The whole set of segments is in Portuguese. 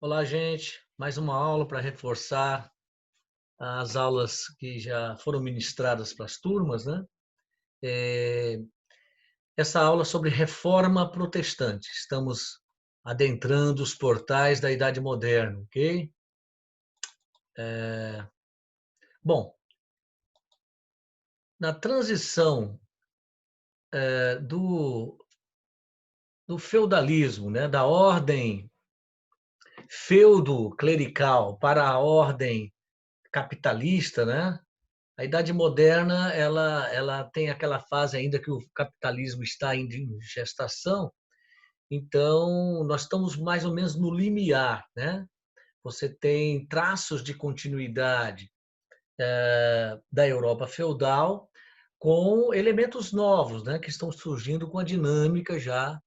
Olá, gente. Mais uma aula para reforçar as aulas que já foram ministradas para as turmas, né? É, Essa aula sobre reforma protestante. Estamos adentrando os portais da Idade Moderna, ok? Bom, na transição do feudalismo, né? Da ordem feudo-clerical para a ordem capitalista, né? A Idade Moderna, ela tem aquela fase ainda que o capitalismo está ainda em gestação, então nós estamos mais ou menos no limiar, né? Você tem traços de continuidade da Europa feudal com elementos novos, né, que estão surgindo com a dinâmica já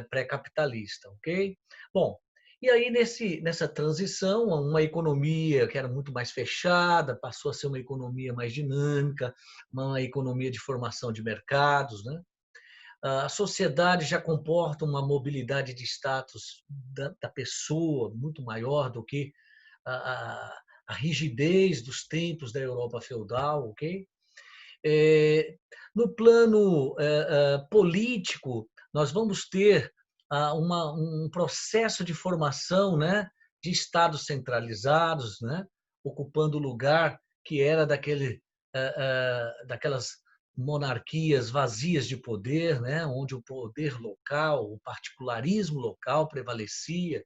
pré-capitalista, ok? Bom, e aí nessa transição, uma economia que era muito mais fechada passou a ser uma economia mais dinâmica, uma economia de formação de mercados, né? A sociedade já comporta uma mobilidade de status da pessoa muito maior do que a, a, a rigidez dos tempos da Europa feudal, ok? É, no plano político, nós vamos ter um processo de formação, né, de estados centralizados, né, ocupando o lugar que era daquelas monarquias vazias de poder, né, onde o poder local, o particularismo local prevalecia.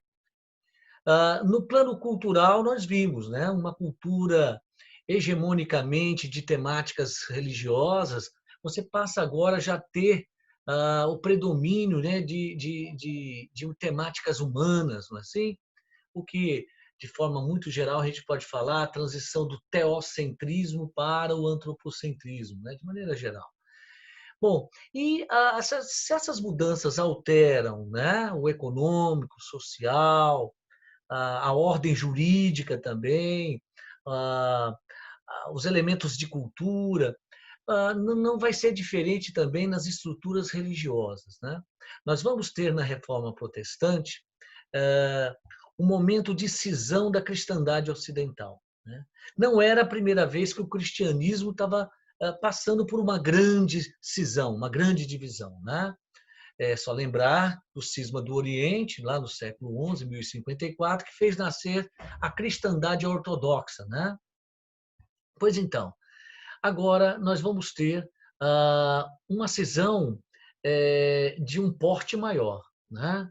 No plano cultural, nós vimos, né, uma cultura hegemonicamente de temáticas religiosas. Você passa agora já a ter o predomínio, né, de temáticas humanas, não é assim? O que, de forma muito geral, a gente pode falar a transição do teocentrismo para o antropocentrismo, né, de maneira geral. Bom, e se essas mudanças alteram, né, o econômico, o social, a ordem jurídica também, os elementos de cultura, não vai ser diferente também nas estruturas religiosas, né? Nós vamos ter na Reforma Protestante um momento de cisão da cristandade ocidental, né? Não era a primeira vez que o cristianismo estava passando por uma grande cisão, uma grande divisão, né? É só lembrar do cisma do Oriente, lá no século XI, 1054, que fez nascer a cristandade ortodoxa, né? Pois então, agora nós vamos ter uma cisão de um porte maior, né?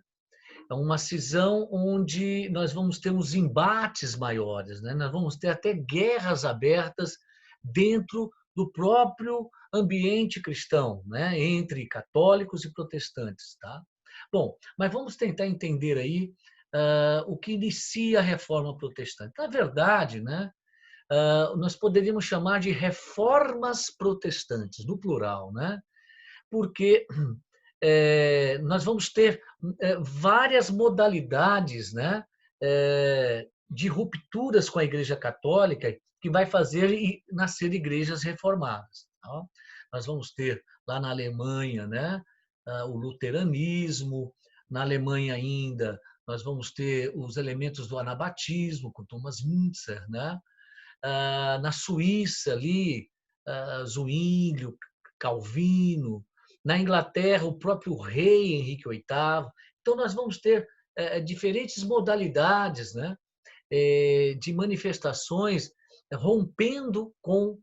É uma cisão onde nós vamos ter uns embates maiores, né? Nós vamos ter até guerras abertas dentro do próprio ambiente cristão, né? Entre católicos e protestantes, tá? Bom, mas vamos tentar entender aí o que inicia a reforma protestante. Na verdade, né? Nós poderíamos chamar de reformas protestantes, no plural, né? Porque nós vamos ter várias modalidades, né, de rupturas com a Igreja Católica que vai fazer nascer igrejas reformadas. Tá? Nós vamos ter lá na Alemanha, né, o luteranismo, na Alemanha ainda nós vamos ter os elementos do anabatismo com Thomas Müntzer, né? Na Suíça ali, Zwinglio, Calvino, na Inglaterra o próprio rei Henrique VIII. Então nós vamos ter diferentes modalidades, né, de manifestações rompendo com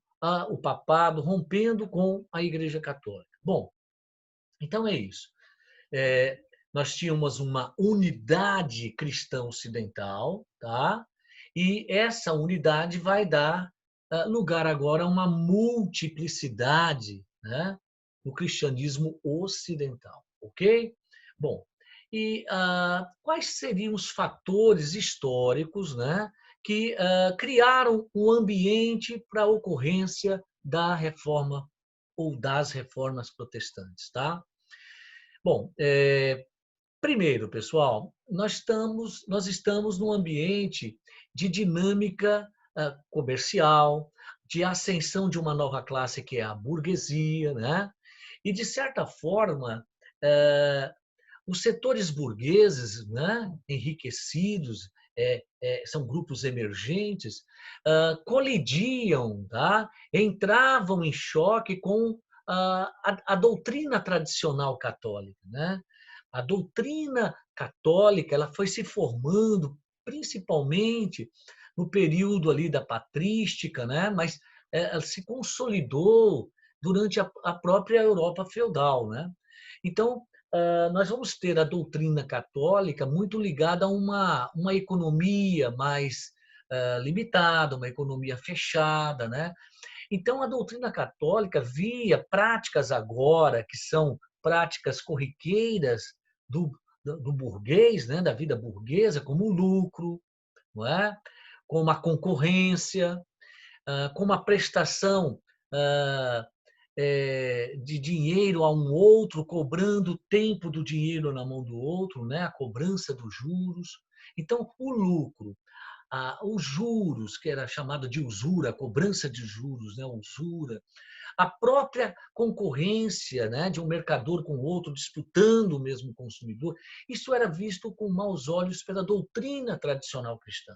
o papado, rompendo com a Igreja Católica. Bom, então é isso. Nós tínhamos uma unidade cristã ocidental, tá? E essa unidade vai dar lugar agora a uma multiplicidade, né, no cristianismo ocidental, ok? Bom, e quais seriam os fatores históricos, né, que criaram o ambiente para a ocorrência da reforma ou das reformas protestantes, tá? Bom, primeiro, pessoal, nós estamos num ambiente de dinâmica comercial, de ascensão de uma nova classe que é a burguesia, né? E, de certa forma, os setores burgueses, né, enriquecidos, são grupos emergentes, colidiam, tá? Entravam em choque com a doutrina tradicional católica, né? A doutrina católica ela foi se formando principalmente no período ali da patrística, né? Mas ela se consolidou durante a própria Europa feudal, né? Então, nós vamos ter a doutrina católica muito ligada a uma economia mais limitada, uma economia fechada, né? Então, a doutrina católica via práticas agora que são práticas corriqueiras do, do burguês, né? Da vida burguesa, como o lucro, não é? Como a concorrência, como a prestação de dinheiro a um outro, cobrando o tempo do dinheiro na mão do outro, né? A cobrança dos juros. Então, o lucro, os juros, que era chamado de usura, a cobrança de juros, né? Usura, a própria concorrência, né? De um mercador com o outro, disputando o mesmo consumidor, isso era visto com maus olhos pela doutrina tradicional cristã.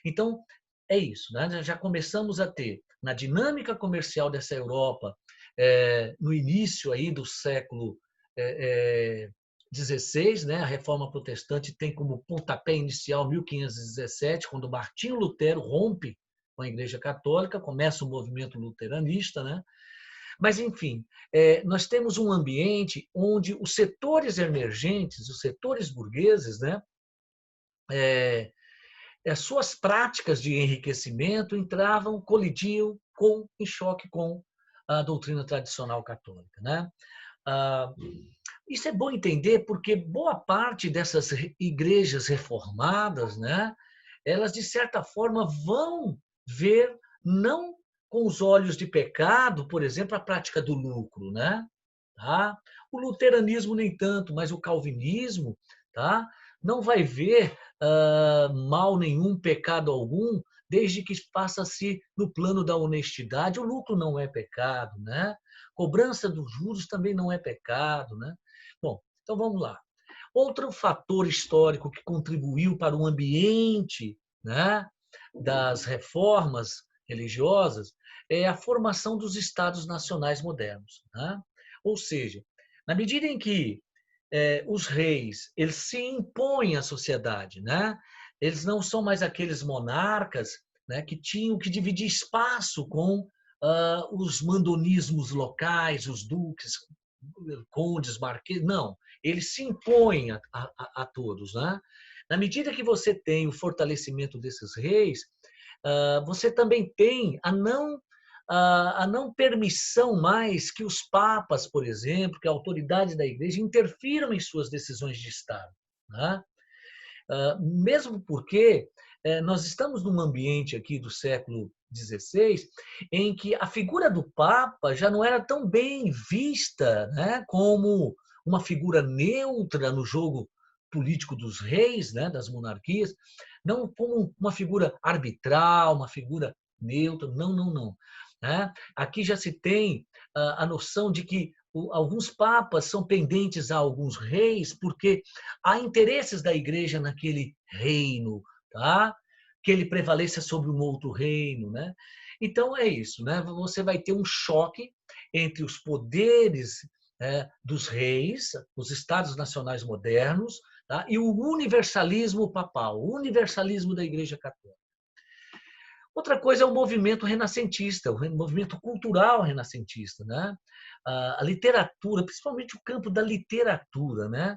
Então, é isso, né? Já começamos a ter, na dinâmica comercial dessa Europa, no início aí do século XVI, né? A Reforma Protestante tem como pontapé inicial 1517, quando Martinho Lutero rompe com a Igreja Católica, começa o movimento luteranista, né? Mas, enfim, nós temos um ambiente onde os setores emergentes, os setores burgueses, né? As suas práticas de enriquecimento entravam, colidiam em choque com a doutrina tradicional católica, né? Isso é bom entender porque boa parte dessas igrejas reformadas, né, elas de certa forma vão ver não com os olhos de pecado, por exemplo, a prática do lucro, né? Tá? O luteranismo nem tanto, mas o calvinismo, tá? Não vai ver mal nenhum, pecado algum, desde que faça-se no plano da honestidade. O lucro não é pecado, né? Cobrança dos juros também não é pecado, né? Bom, então vamos lá. Outro fator histórico que contribuiu para o ambiente, né, das reformas religiosas é a formação dos estados nacionais modernos, né? Ou seja, na medida em que os reis eles se impõem à sociedade, né? Eles não são mais aqueles monarcas, né, que tinham que dividir espaço com os mandonismos locais, os duques, condes, marqueses. Não, eles se impõem a todos, né? Na medida que você tem o fortalecimento desses reis, você também tem a não permissão mais que os papas, por exemplo, que a autoridade da igreja interfiram em suas decisões de Estado, né? Mesmo porque nós estamos num ambiente aqui do século XVI em que a figura do Papa já não era tão bem vista, né, como uma figura neutra no jogo político dos reis, né, das monarquias, não como uma figura arbitral, uma figura neutra, não, não, não. Né? Aqui já se tem a noção de que alguns papas são pendentes a alguns reis porque há interesses da igreja naquele reino, tá? Que ele prevaleça sobre um outro reino, né? Então é isso, né? Você vai ter um choque entre os poderes dos reis, os estados nacionais modernos, tá? E o universalismo papal, o universalismo da Igreja Católica. Outra coisa é o movimento renascentista, o movimento cultural renascentista, né? A literatura, principalmente o campo da literatura, né?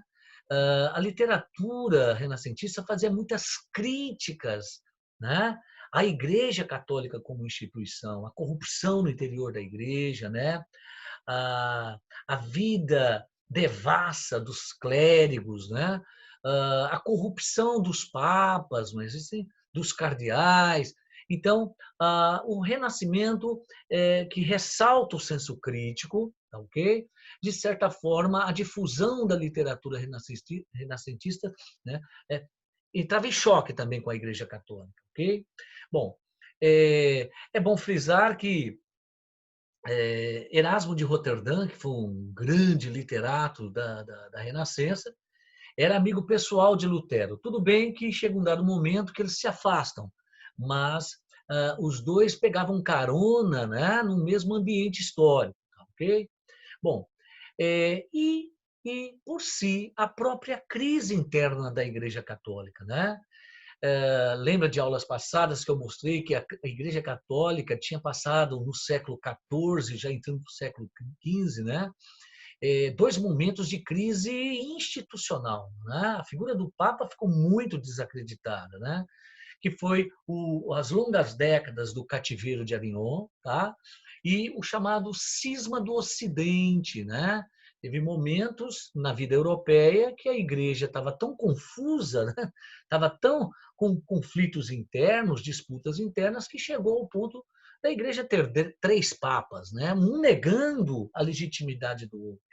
A literatura renascentista fazia muitas críticas, né? À Igreja Católica como instituição, a corrupção no interior da Igreja, né? A vida devassa dos clérigos, né? A corrupção dos papas, mas assim, dos cardeais. Então, o Renascimento que ressalta o senso crítico, tá, ok? De certa forma, a difusão da literatura renascentista, né, entrava em choque também com a Igreja Católica, ok? Bom, é bom frisar que Erasmo de Roterdã, que foi um grande literato da Renascença, era amigo pessoal de Lutero. Tudo bem que chega um dado momento que eles se afastam, mas os dois pegavam carona, né, no mesmo ambiente histórico, ok? Bom, e por si, a própria crise interna da Igreja Católica, né? Lembra de aulas passadas que eu mostrei que a Igreja Católica tinha passado no século XIV, já entrando no século XV, né? Dois momentos de crise institucional, né? A figura do Papa ficou muito desacreditada, né? Que foi as longas décadas do cativeiro de Avignon, tá? E o chamado cisma do Ocidente, né? Teve momentos na vida europeia que a igreja estava tão confusa, né? Estava tão com conflitos internos, disputas internas, que chegou ao ponto da igreja ter três papas, né? Um negando a legitimidade do outro.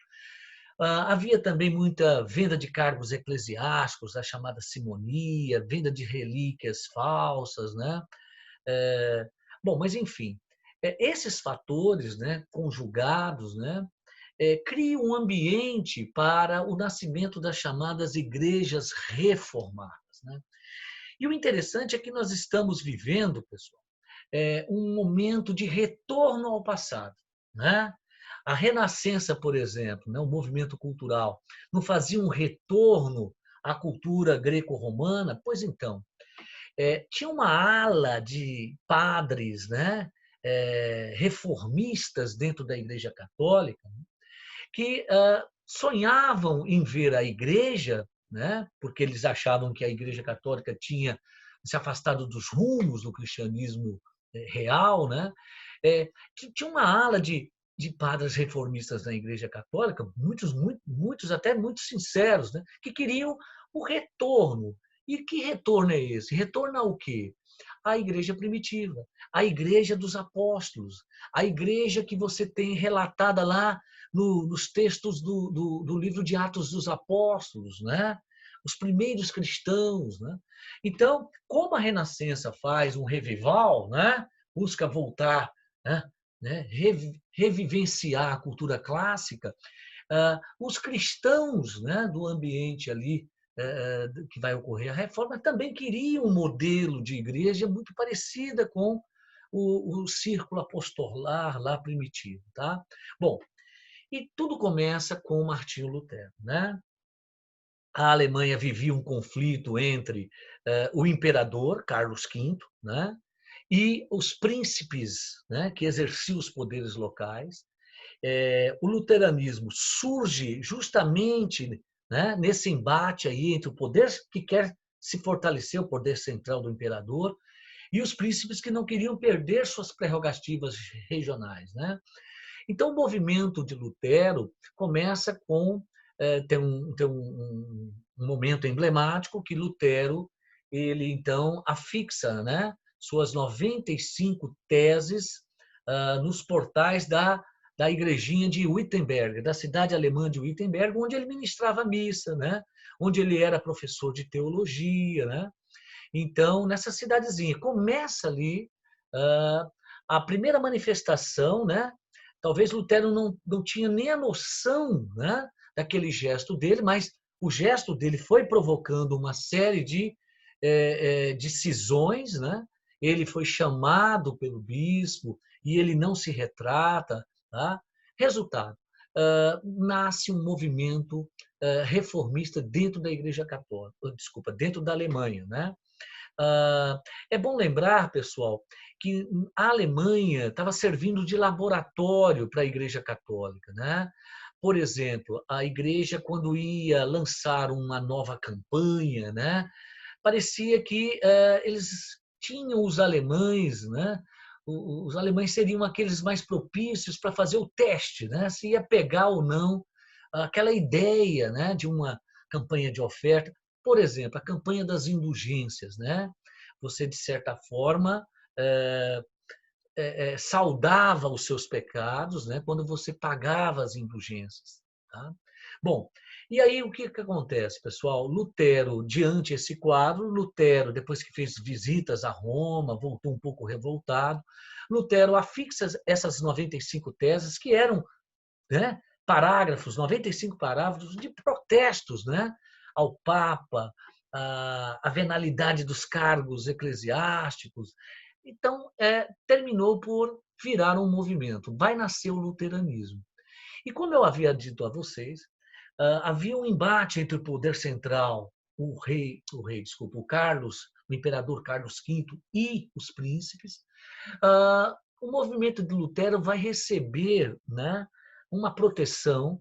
Havia também muita venda de cargos eclesiásticos, a chamada simonia, venda de relíquias falsas, né? Bom, mas enfim, esses fatores, né, conjugados, né, criam um ambiente para o nascimento das chamadas igrejas reformadas, né? E o interessante é que nós estamos vivendo, pessoal, um momento de retorno ao passado, né? A Renascença, por exemplo, né, o movimento cultural, não fazia um retorno à cultura greco-romana? Pois então, tinha uma ala de padres, né, reformistas dentro da Igreja Católica, que sonhavam em ver a Igreja, né, porque eles achavam que a Igreja Católica tinha se afastado dos rumos do cristianismo real, né? Tinha uma ala de padres reformistas na Igreja Católica, muitos até muito sinceros, né? Que queriam o retorno. E que retorno é esse? Retorno ao quê? A igreja primitiva, a igreja dos apóstolos, a igreja que você tem relatada lá nos textos do livro de Atos dos Apóstolos, né? Os primeiros cristãos, né? Então, como a Renascença faz um revival, né? Busca voltar, né? Revivenciar a cultura clássica, os cristãos, né, do ambiente ali que vai ocorrer a reforma também queriam um modelo de igreja muito parecida com o círculo apostolar lá primitivo, tá? Bom, e tudo começa com Martinho Lutero, né? A Alemanha vivia um conflito entre o imperador Carlos V, né, e os príncipes, né, que exerciam os poderes locais. O luteranismo surge justamente, né, nesse embate aí entre o poder que quer se fortalecer, o poder central do imperador, e os príncipes que não queriam perder suas prerrogativas regionais, né? Então, o movimento de Lutero começa com tem um momento emblemático que Lutero ele então afixa, né, suas 95 teses nos portais da igrejinha de Wittenberg, da cidade alemã de Wittenberg, onde ele ministrava missa, né, onde ele era professor de teologia, né? Então, nessa cidadezinha começa ali a primeira manifestação, né? Talvez Lutero não tinha nem a noção, né, daquele gesto dele, mas o gesto dele foi provocando uma série de cisões, né? Ele foi chamado pelo bispo e ele não se retrata, tá? Resultado, nasce um movimento reformista dentro da Igreja Católica, desculpa, dentro da Alemanha, né? É bom lembrar, pessoal, que a Alemanha estava servindo de laboratório para a Igreja Católica, né? Por exemplo, a Igreja, quando ia lançar uma nova campanha, né, parecia que eles tinham os alemães, né? Os alemães seriam aqueles mais propícios para fazer o teste, né? Se ia pegar ou não aquela ideia, né, de uma campanha de oferta. Por exemplo, a campanha das indulgências, né? Você, de certa forma, saudava os seus pecados, né? Quando você pagava as indulgências. Tá? Bom, e aí o que acontece, pessoal? Lutero, diante desse quadro, Lutero, depois que fez visitas a Roma, voltou um pouco revoltado, Lutero afixa essas 95 teses que eram, né, parágrafos, 95 parágrafos de protestos, né, ao Papa, a venalidade dos cargos eclesiásticos. Então, terminou por virar um movimento. Vai nascer o luteranismo. E como eu havia dito a vocês, havia um embate entre o poder central, desculpa, o imperador Carlos V e os príncipes. O movimento de Lutero vai receber, né, uma proteção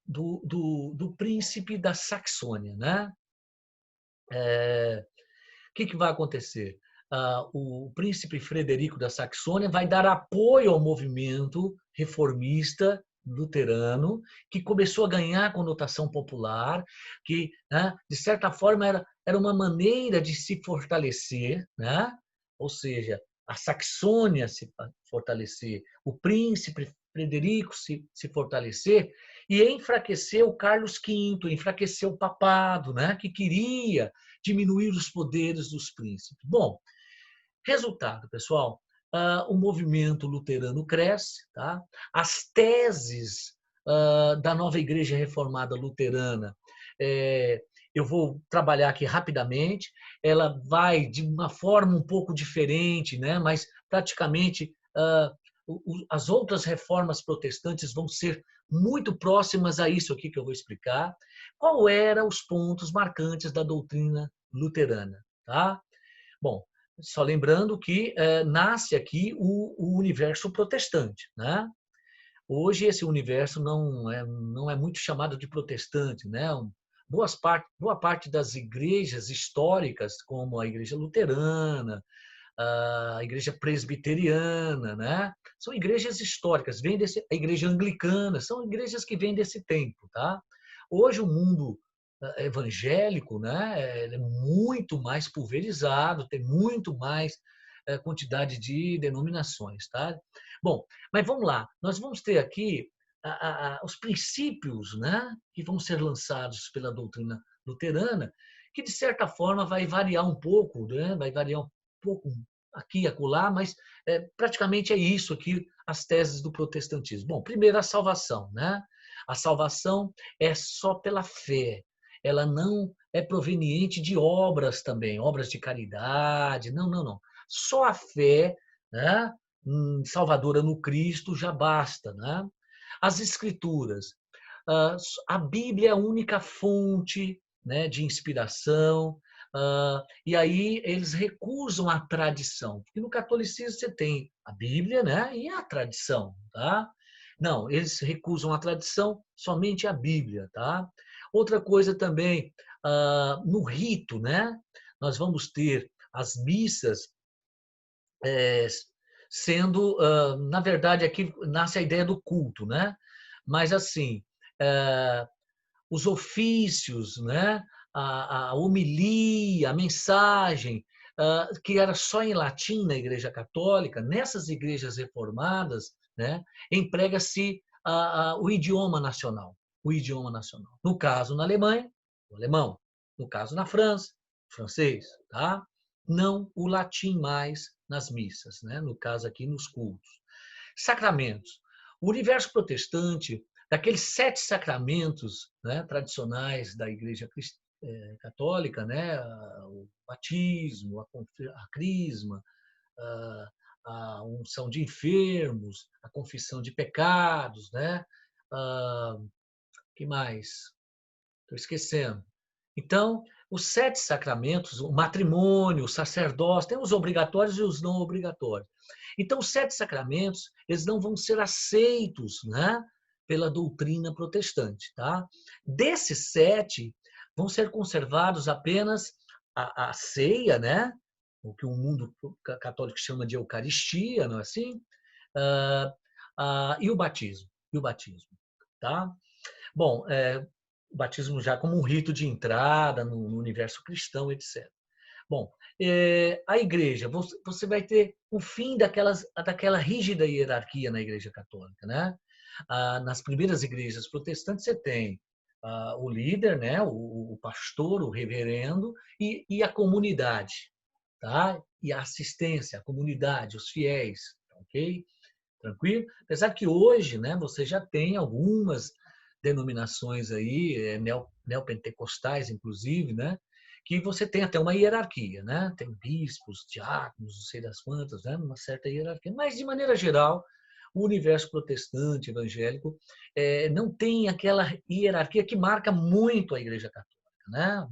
do príncipe da Saxônia, né? O que vai acontecer? O príncipe Frederico da Saxônia vai dar apoio ao movimento reformista luterano, que começou a ganhar conotação popular, que, né, de certa forma, era uma maneira de se fortalecer, né? Ou seja, a Saxônia se fortalecer, o príncipe Frederico se fortalecer, e enfraquecer o Carlos V, enfraquecer o papado, né? Que queria diminuir os poderes dos príncipes. Bom, resultado, pessoal, o movimento luterano cresce, tá? As teses da nova Igreja Reformada Luterana, eu vou trabalhar aqui rapidamente, ela vai de uma forma um pouco diferente, né? Mas praticamente as outras reformas protestantes vão ser muito próximas a isso aqui que eu vou explicar. Qual eram os pontos marcantes da doutrina luterana, tá? Bom, só lembrando que nasce aqui o universo protestante, né? Hoje esse universo não é muito chamado de protestante, né? Boa parte das igrejas históricas, como a igreja luterana, a igreja presbiteriana, né? São igrejas históricas, a igreja anglicana, são igrejas que vêm desse tempo, tá? Hoje o mundo evangélico, né, é muito mais pulverizado, tem muito mais quantidade de denominações, tá? Bom, mas vamos lá, nós vamos ter aqui os princípios, né, que vão ser lançados pela doutrina luterana, que de certa forma vai variar um pouco, né, vai variar um pouco aqui e acolá, mas praticamente é isso aqui, as teses do protestantismo. Bom, primeiro a salvação, né? A salvação é só pela fé, ela não é proveniente de obras também, obras de caridade, não, não, não. Só a fé, né, salvadora no Cristo já basta, né? As escrituras, a Bíblia é a única fonte, né, de inspiração, e aí eles recusam a tradição, porque no catolicismo você tem a Bíblia, né, e a tradição, tá? Não, eles recusam a tradição, somente a Bíblia, tá? Outra coisa também, no rito, né, nós vamos ter as missas sendo, na verdade, aqui nasce a ideia do culto, né? Mas assim, os ofícios, né? A homilia, a mensagem, que era só em latim na Igreja Católica, nessas igrejas reformadas, né? Emprega-se o idioma nacional, o idioma nacional. No caso, na Alemanha, o alemão. No caso, na França, o francês, tá? Não o latim mais nas missas, né? No caso aqui, nos cultos. Sacramentos. O universo protestante, daqueles 7 sacramentos, né, tradicionais da Igreja Católica, né, o batismo, a crisma, a unção de enfermos, a confissão de pecados, né? Que mais? Estou esquecendo. Então, os 7 sacramentos, o matrimônio, o sacerdócio, tem os obrigatórios e os não obrigatórios. Então, os 7 sacramentos, eles não vão ser aceitos, né, pela doutrina protestante, tá? Desses 7, vão ser conservados apenas a ceia, né, o que o mundo católico chama de Eucaristia, não é assim? E o batismo, tá? Bom, o batismo já como um rito de entrada no universo cristão, etc. Bom, a igreja, você vai ter o fim daquela rígida hierarquia na Igreja Católica, né? Nas primeiras igrejas protestantes você tem o líder, né? O pastor, o reverendo e a comunidade, tá? E a assistência, a comunidade, os fiéis, ok? Tranquilo? Apesar que hoje, né? Você já tem algumas denominações aí, neopentecostais, inclusive, né? Que você tem até uma hierarquia, né? Tem bispos, diáconos, não sei das quantas, né? Uma certa hierarquia. Mas, de maneira geral, o universo protestante, evangélico, não tem aquela hierarquia que marca muito a Igreja Católica, né?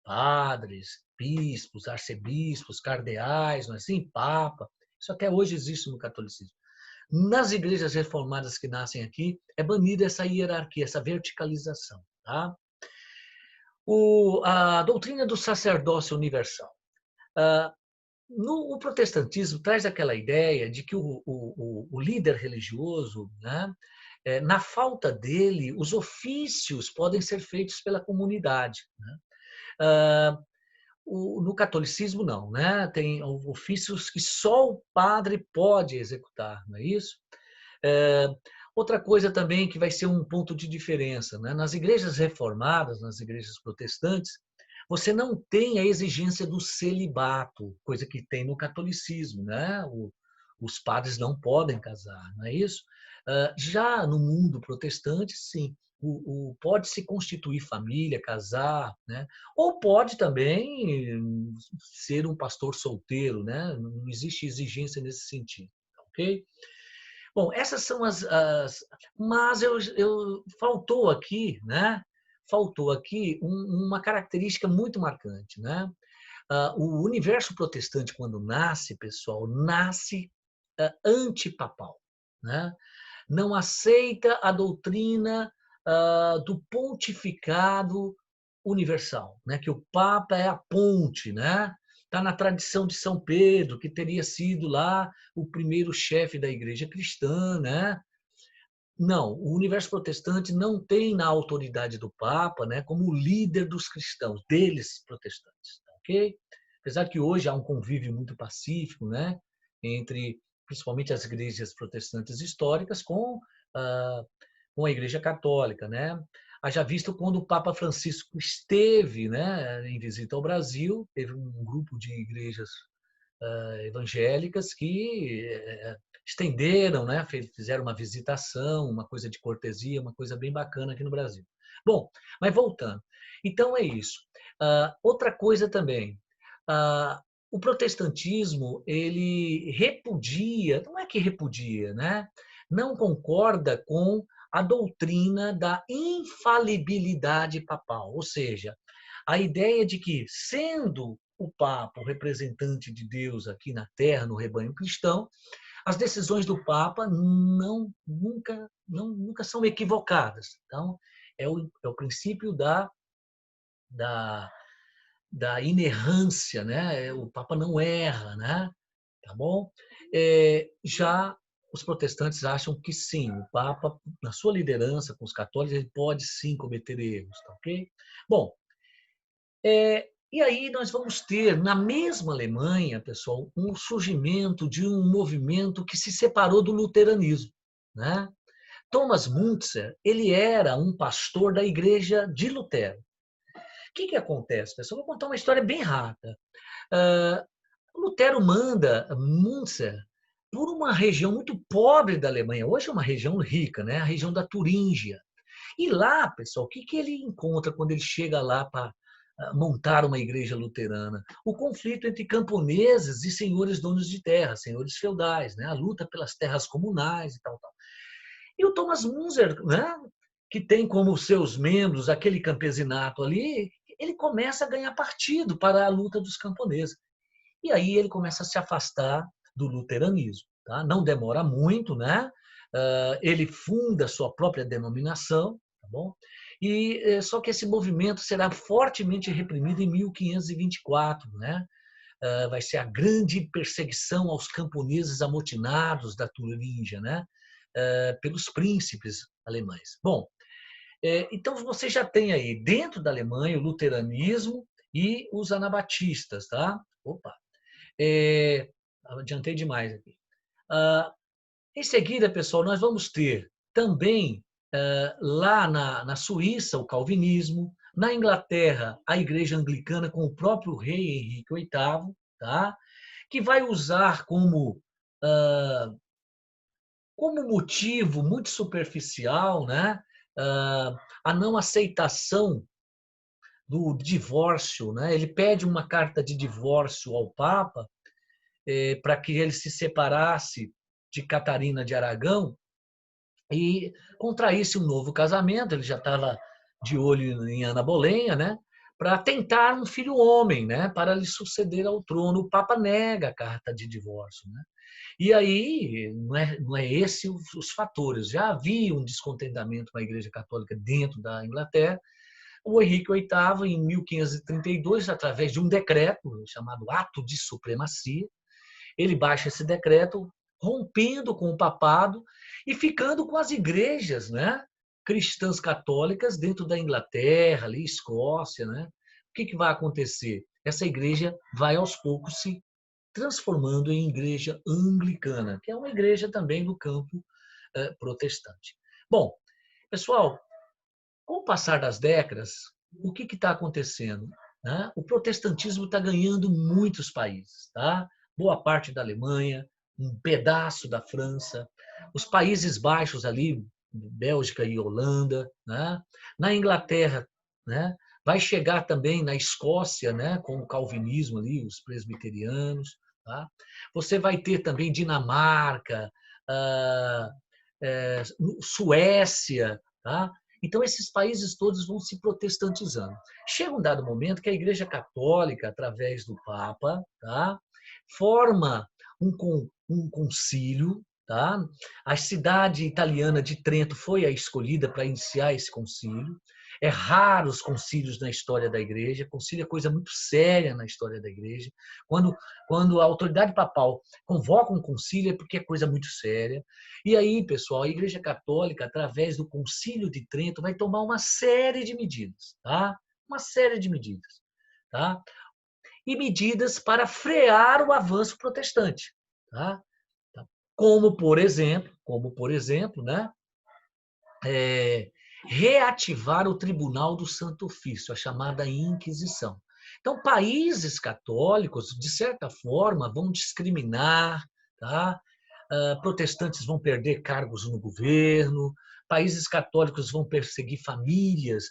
Padres, bispos, arcebispos, cardeais, não é assim? Papa. Isso até hoje existe no catolicismo. Nas igrejas reformadas que nascem aqui, é banida essa hierarquia, essa verticalização. Tá? A doutrina do sacerdócio universal. O protestantismo traz aquela ideia de que o líder religioso, né, na falta dele, os ofícios podem ser feitos pela comunidade. Né? No catolicismo, não. Né? Tem ofícios que só o padre pode executar, não é isso? Outra coisa também que vai ser um ponto de diferença, né? Nas igrejas reformadas, nas igrejas protestantes, você não tem a exigência do celibato, coisa que tem no catolicismo, né? Os padres não podem casar, não é isso? Já no mundo protestante, sim. Pode se constituir família, casar, né? Ou pode também ser um pastor solteiro, né? Não existe exigência nesse sentido, ok? Bom, essas são mas faltou aqui, né? Faltou aqui uma característica muito marcante, né? O universo protestante, quando nasce, pessoal, nasce antipapal, né? Não aceita a doutrina do pontificado universal, né? Que o Papa é a ponte, né? Está na tradição de São Pedro, que teria sido lá o primeiro chefe da igreja cristã, né? Não, o universo protestante não tem na autoridade do Papa, né, como líder dos cristãos, deles protestantes, ok? Apesar que hoje há um convívio muito pacífico, né, entre principalmente as igrejas protestantes históricas ah, com a Igreja Católica, né? Haja visto quando o Papa Francisco esteve, né, em visita ao Brasil, teve um grupo de igrejas evangélicas que estenderam, né, fizeram uma visitação, uma coisa de cortesia, uma coisa bem bacana aqui no Brasil. Bom, mas voltando. Então é isso. Outra coisa também, o protestantismo ele repudia, não é que repudia, né? Não concorda com a doutrina da infalibilidade papal, ou seja, a ideia de que, sendo o Papa o representante de Deus aqui na Terra, no rebanho cristão, as decisões do Papa nunca são equivocadas. Então, é o princípio da, da inerrância, né? O Papa não erra, né? Tá bom? Já os protestantes acham que sim, o Papa, na sua liderança com os católicos, ele pode sim cometer erros, tá ok? Bom, e aí nós vamos ter, na mesma Alemanha, pessoal, um surgimento de um movimento que se separou do luteranismo, né? Thomas Müntzer, ele era um pastor da igreja de Lutero. O que acontece, pessoal? Vou contar uma história bem rápida. Lutero manda Müntzer por uma região muito pobre da Alemanha. Hoje é uma região rica, né? A região da Turíngia. E lá, pessoal, o que ele encontra quando ele chega lá para montar uma igreja luterana? O conflito entre camponeses e senhores donos de terra, senhores feudais, né? A luta pelas terras comunais e tal, tal. E o Thomas Müntzer, né? Que tem como seus membros aquele campesinato ali, ele começa a ganhar partido para a luta dos camponeses. E aí ele começa a se afastar do luteranismo. Tá? Não demora muito, né? Ele funda a sua própria denominação, tá bom? Só que esse movimento será fortemente reprimido em 1524, né? Vai ser a grande perseguição aos camponeses amotinados da Turíngia, né? Pelos príncipes alemães. Bom, então você já tem aí dentro da Alemanha o luteranismo e os anabatistas, tá? Opa, adiantei demais aqui. Em seguida, pessoal, nós vamos ter também lá na Suíça o calvinismo, na Inglaterra a Igreja Anglicana com o próprio rei Henrique VIII, tá? Que vai usar como motivo muito superficial, né? a não aceitação do divórcio, né? Ele pede uma carta de divórcio ao Papa para que ele se separasse de Catarina de Aragão e contraísse um novo casamento. Ele já estava de olho em Ana Bolenha, né? Para tentar um filho homem, né? Para lhe suceder ao trono. O Papa nega a carta de divórcio, né? E aí não é esse os fatores. Já havia um descontentamento com a Igreja Católica dentro da Inglaterra. O Henrique VIII, em 1532, através de um decreto chamado Ato de Supremacia, ele baixa esse decreto, rompendo com o papado e ficando com as igrejas, né, cristãs católicas dentro da Inglaterra, ali, Escócia, né? O que vai acontecer? Essa igreja vai aos poucos se transformando em igreja anglicana, que é uma igreja também do campo protestante. Bom, pessoal, com o passar das décadas, o que está acontecendo? Né? O protestantismo está ganhando muitos países. Tá? Boa parte da Alemanha, um pedaço da França, os Países Baixos ali, Bélgica e Holanda, né? Na Inglaterra, né? Vai chegar também na Escócia, né? Com o calvinismo ali, os presbiterianos. Tá? Você vai ter também Dinamarca, Suécia, tá? Então, esses países todos vão se protestantizando. Chega um dado momento que a Igreja Católica, através do Papa, tá, forma um concílio. Tá? A cidade italiana de Trento foi a escolhida para iniciar esse concílio. É raro os concílios na história da Igreja. Concílio é coisa muito séria na história da Igreja. Quando a autoridade papal convoca um concílio é porque é coisa muito séria. E aí, pessoal, a Igreja Católica, através do Concílio de Trento, vai tomar uma série de medidas, tá? Uma série de medidas, tá? E medidas para frear o avanço protestante, tá? Como por exemplo, né? Reativar o Tribunal do Santo Ofício, a chamada Inquisição. Então, países católicos, de certa forma, vão discriminar, tá? Protestantes vão perder cargos no governo, países católicos vão perseguir famílias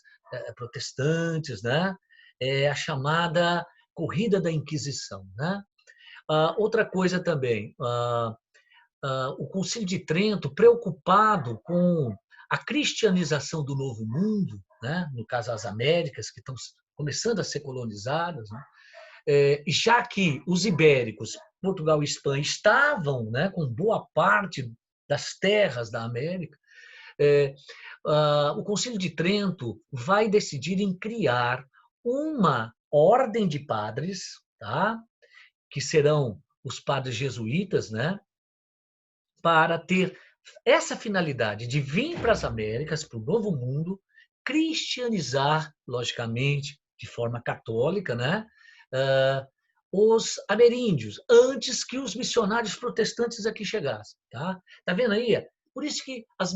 protestantes, né? É a chamada corrida da Inquisição, né? Outra coisa também, o Concílio de Trento, preocupado com a cristianização do Novo Mundo, né? No caso as Américas, que estão começando a ser colonizadas, né? Já que os ibéricos, Portugal e Espanha, estavam, né, com boa parte das terras da América, o Concílio de Trento vai decidir em criar uma ordem de padres, tá? Que serão os padres jesuítas, né? Para ter essa finalidade de vir para as Américas, para o Novo Mundo, cristianizar, logicamente, de forma católica, né? Os ameríndios, antes que os missionários protestantes aqui chegassem. Tá vendo aí? Por isso que as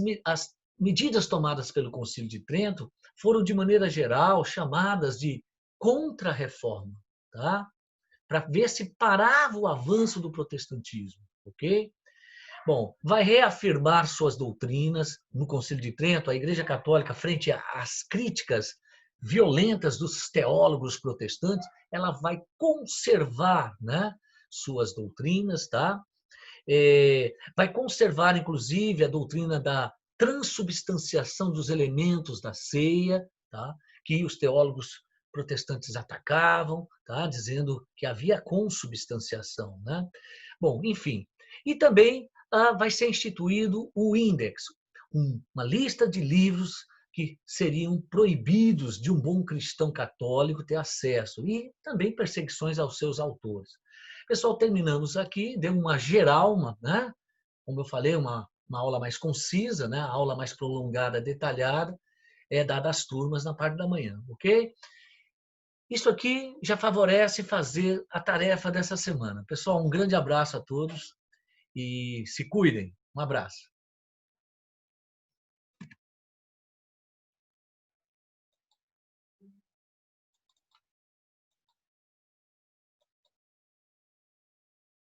medidas tomadas pelo Concílio de Trento foram, de maneira geral, chamadas de contra-reforma, tá? Para ver se parava o avanço do protestantismo, ok? Bom, vai reafirmar suas doutrinas no Concílio de Trento. A Igreja Católica, frente às críticas violentas dos teólogos protestantes, ela vai conservar, né, suas doutrinas, tá? Vai conservar, inclusive, a doutrina da transubstanciação dos elementos da ceia, tá? Que os teólogos protestantes atacavam, tá? Dizendo que havia consubstanciação, né? Bom, enfim. E também vai ser instituído o índex, uma lista de livros que seriam proibidos de um bom cristão católico ter acesso, e também perseguições aos seus autores. Pessoal, terminamos aqui, deu uma geral, né? Como eu falei, uma aula mais concisa, né? A aula mais prolongada, detalhada, é dada às turmas na parte da manhã, ok? Isso aqui já favorece fazer a tarefa dessa semana. Pessoal, um grande abraço a todos e se cuidem. Um abraço.